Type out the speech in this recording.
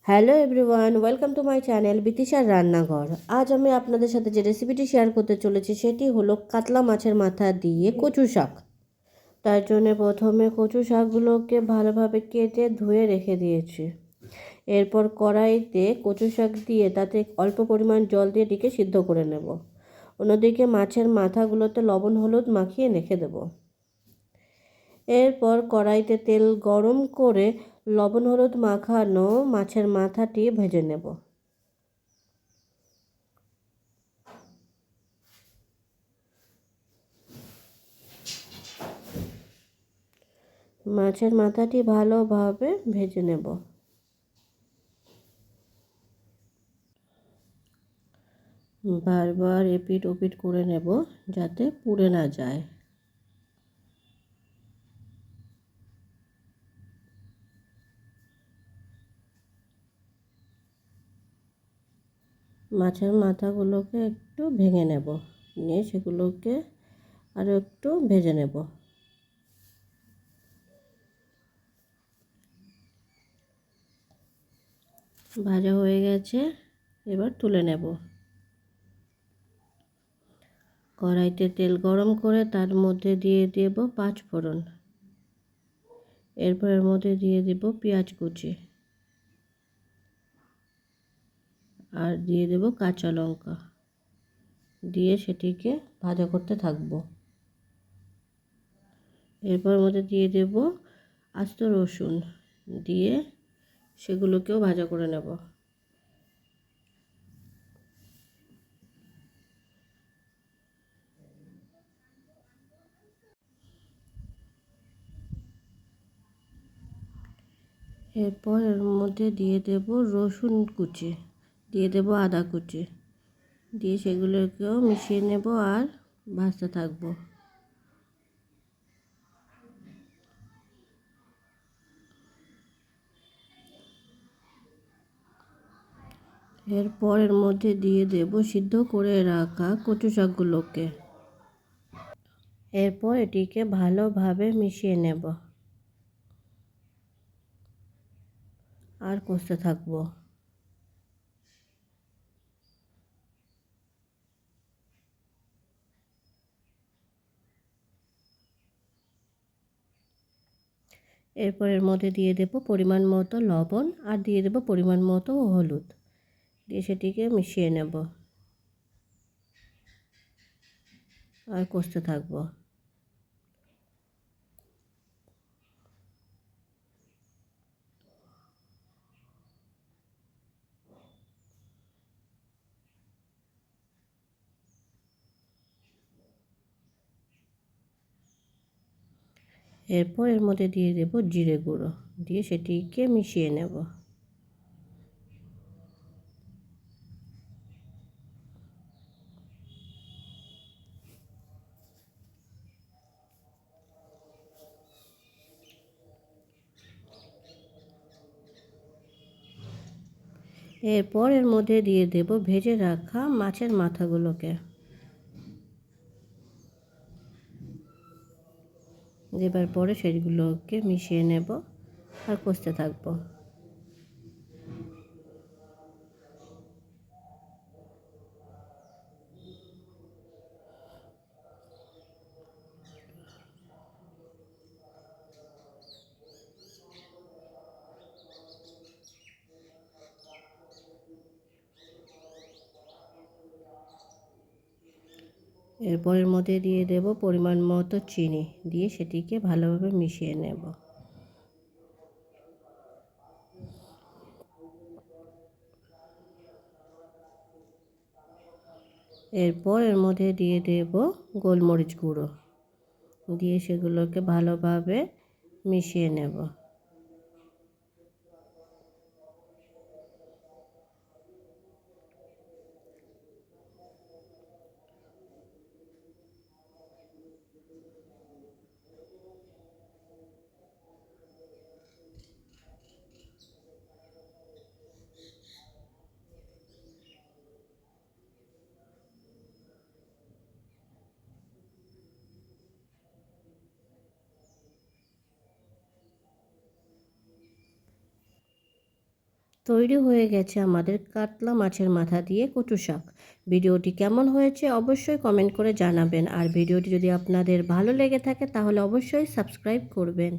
Hello everyone, welcome to my channel বিতিশার রান্নাঘর। আজ আমি আপনাদের সাথে যে রেসিপিটি শেয়ার করতে চলেছি সেটি হলো কাতলা মাছের মাথা দিয়ে কচু শাক। তার জন্য প্রথমে কচু শাকগুলোকে ভালোভাবে কেটে ধুয়ে রেখে দিয়েছি। এরপর কড়াইতে কচু শাক দিয়ে তাতে অল্প পরিমাণ জল দিয়ে এটিকে সিদ্ধ করে নেব। অন্যদিকে মাছের মাথাগুলোতে লবণ হলুদ মাখিয়ে রেখে দেব। এরপর কড়াইতে তেল গরম করে লবণ হলুদ মাখানো মাছের মাথাটি ভেজে নেব। মাছের মাথাটি ভালোভাবে ভেজে নেব। বারবার এপিট ওপিট করে নেব যাতে পুড়ে না যায়। মাছের মাথাগুলোকে একটু ভেঙে নেব, নিয়ে সেগুলোকে আরও একটু ভেজে নেব। ভাজা হয়ে গেছে, এবার তুলে নেব। কড়াইতে তেল গরম করে তার মধ্যে দিয়ে দেব 5 ফোড়ন। এরপর এর মধ্যে দিয়ে দেব পেঁয়াজ কুচি আর দিয়ে দেব কাঁচা লঙ্কা, দিয়ে সেটিকে ভাজা করতে থাকবো। এরপর মধ্যে দিয়ে দেব আস্ত রসুন, দিয়ে সেগুলোকেও ভাজা করে নেব। এরপর এর মধ্যে দিয়ে দেব রসুন কুচি, দিয়ে দেব আদা কুচি, দিয়ে সেগুলোকেও মিশিয়ে নেব আর ভাজতে থাকবো। এরপর এর মধ্যে দিয়ে দেব সিদ্ধ করে রাখা কচু শাকগুলোকে। এরপর এটিকে ভালোভাবে মিশিয়ে নেব আর কষতে থাকবো। এরপর এর মধ্যে দিয়ে দেব পরিমাণ মতো লবণ আর দিয়ে দেব পরিমাণ মতো হলুদ, দিয়ে সেটিকে মিশিয়ে নেব আর কষতে থাকবো। এরপর এর মধ্যে দিয়ে দেব জিরে গুঁড়ো, দিয়ে সেটিকে মিশিয়ে নেব। এরপর এর মধ্যে দিয়ে দেব ভেজে রাখা মাছের মাথাগুলোকে, দেবার পরে সেগুলোকে মিশিয়ে নেব আর কষতে থাকবো। এরপর এর মধ্যে দিয়ে দেব পরিমাণ মতো চিনি, দিয়ে সেটিকে ভালোভাবে মিশিয়ে নেব। এরপর এর মধ্যে দিয়ে দেব গোলমরিচ গুঁড়ো, দিয়ে সেগুলোকে ভালোভাবে মিশিয়ে নেব। তৈরি হয়ে গেছে আমাদের কাতলা মাছের মাথা দিয়ে কচু শাক। ভিডিওটি কেমন হয়েছে অবশ্যই কমেন্ট করে জানাবেন, আর ভিডিওটি যদি আপনাদের ভালো লেগে থাকে তাহলে অবশ্যই সাবস্ক্রাইব করবেন।